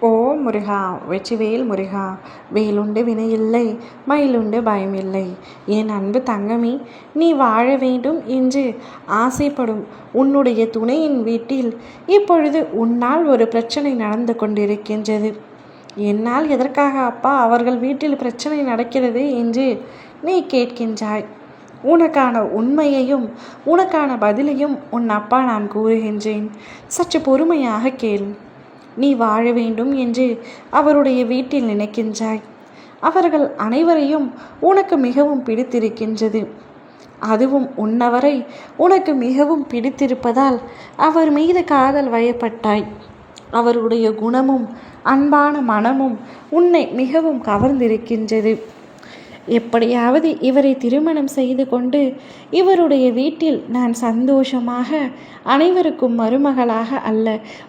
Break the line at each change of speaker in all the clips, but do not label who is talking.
ஓ முருகா, வெற்றிவேல் முருகா, வேலுண்டு வினையில்லை, மயிலுண்டு பயமில்லை. என் அன்பு தங்கமே, நீ வாழ வேண்டும் என்று ஆசைப்படும் உன்னுடைய துணையின் வீட்டில் இப்பொழுது உன்னால் ஒரு பிரச்சனை நடந்து கொண்டிருக்கின்றது. என்னால் எதற்காக அப்பா அவர்கள் வீட்டில் பிரச்சனை நடக்கிறது என்று நீ கேட்கின்றாய். உனக்கான உண்மையையும் உனக்கான பதிலையும் உன் அப்பா நான் கூறுகின்றேன். சற்று பொறுமையாக கேள். நீ வாழ வேண்டும் என்று அவருடைய வீட்டில் நினைக்கின்றாய். அவர்கள் அனைவரையும் உனக்கு மிகவும் பிடித்திருக்கின்றது. அதுவும் உன்னவரை உனக்கு மிகவும் பிடித்திருப்பதால் அவர் மீது காதல் வயப்பட்டாய். அவருடைய குணமும் அன்பான மனமும் உன்னை மிகவும் கவர்ந்திருக்கின்றது. எப்படியாவது இவரை திருமணம் செய்து கொண்டு இவருடைய வீட்டில் நான் சந்தோஷமாக அனைவருக்கும் மருமகளாக அல்ல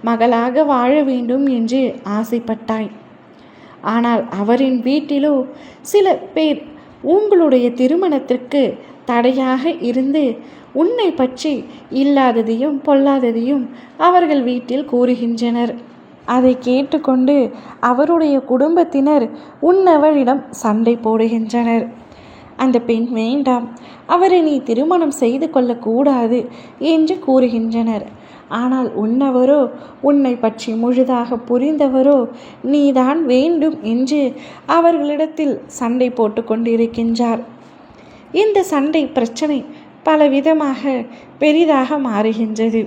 மகளாக வாழ வேண்டும் என்று ஆசைப்பட்டாய். ஆனால் அவரின் வீட்டிலோ சில பேர் உங்களுடைய திருமணத்திற்கு தடையாக இருந்து உன்னை பற்றி இல்லாததையும் பொல்லாததையும் அவர்கள் வீட்டில் கூறுகின்றனர். அதை கேட்டுக்கொண்டு அவருடைய குடும்பத்தினர் உன்னவளிடம் சண்டை போடுகின்றனர். அந்த பெண் வேண்டாம், அவரை நீ திருமணம் செய்து கொள்ளக்கூடாது என்று கூறுகின்றனர். ஆனால் உன்னவரோ, உன்னை பற்றி முழுதாக புரிந்தவரோ நீதான் வேண்டும் என்று அவர்களிடத்தில் சண்டை போட்டு கொண்டிருக்கின்றார். இந்த சண்டை பிரச்சனை பலவிதமாக பெரிதாக மாறுகின்றது.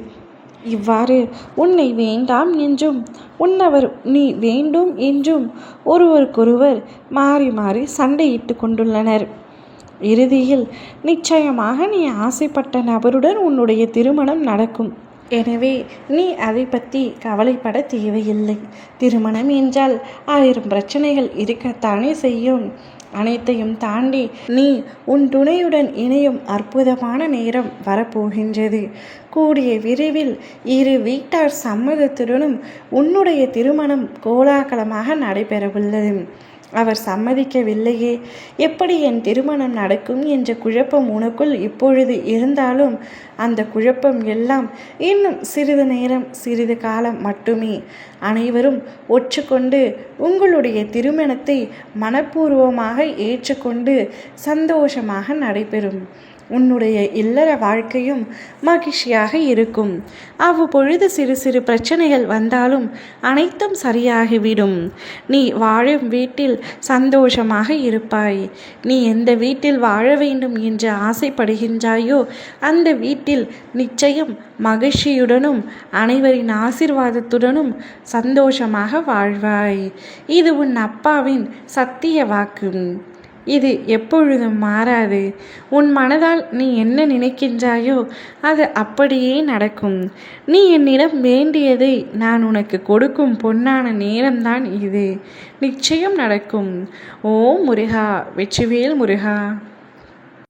இவ்வாறு உன்னை வேண்டாம் என்றும் உன்னவர் நீ வேண்டும் என்றும் ஒருவருக்கொருவர் மாறி மாறி சண்டையிட்டு கொண்டுள்ளனர். இறுதியில் நிச்சயமாக நீ ஆசைப்பட்ட நபருடன் உன்னுடைய திருமணம் நடக்கும். எனவே நீ அதை பற்றி கவலைப்பட தேவையில்லை. திருமணம் என்றால் 1000 பிரச்சனைகள் இருக்கத்தானே செய்யும். அனைத்தையும் தாண்டி நீ உன் துணையுடன் இணையும் அற்புதமான நேரம் வரப்போகின்றது. கூடிய விரைவில் இரு வீட்டார் சம்மதத்துடனும் உன்னுடைய திருமணம் கோலாகலமாக நடைபெறவுள்ளது. அவர் சம்மதிக்கவில்லையே, எப்படி என் திருமணம் நடக்கும் என்ற குழப்பம் உனக்குள் இப்பொழுது இருந்தாலும் அந்த குழப்பம் எல்லாம் இன்னும் சிறிது நேரம் சிறிது காலம் மட்டுமே. அனைவரும் ஒற்றுக்கொண்டு உங்களுடைய திருமணத்தை மனப்பூர்வமாக ஏற்றுக்கொண்டு சந்தோஷமாக நடைபெறும். உன்னுடைய இல்லற வாழ்க்கையும் மகிழ்ச்சியாக இருக்கும். அவ்வப்பொழுது சிறு சிறு பிரச்சனைகள் வந்தாலும் அனைத்தும் சரியாகிவிடும். நீ வாழும் வீட்டில் சந்தோஷமாக இருப்பாய். நீ எந்த வீட்டில் வாழ வேண்டும் என்று ஆசைப்படுகின்றாயோ அந்த வீட்டில் நிச்சயம் மகிழ்ச்சியுடனும் அனைவரின் ஆசீர்வாதத்துடனும் சந்தோஷமாக வாழ்வாய். இது உன் அப்பாவின் சத்திய வாக்கு. இது எப்பொழுதும் மாறாது. உன் மனதால் நீ என்ன நினைக்கின்றாயோ அது அப்படியே நடக்கும். நீ என்னிடம் வேண்டியதை நான் உனக்கு கொடுக்கும் பொன்னான நேரம்தான் இது. நிச்சயம் நடக்கும். ஓ முருகா, வெற்றிவேல் முருகா.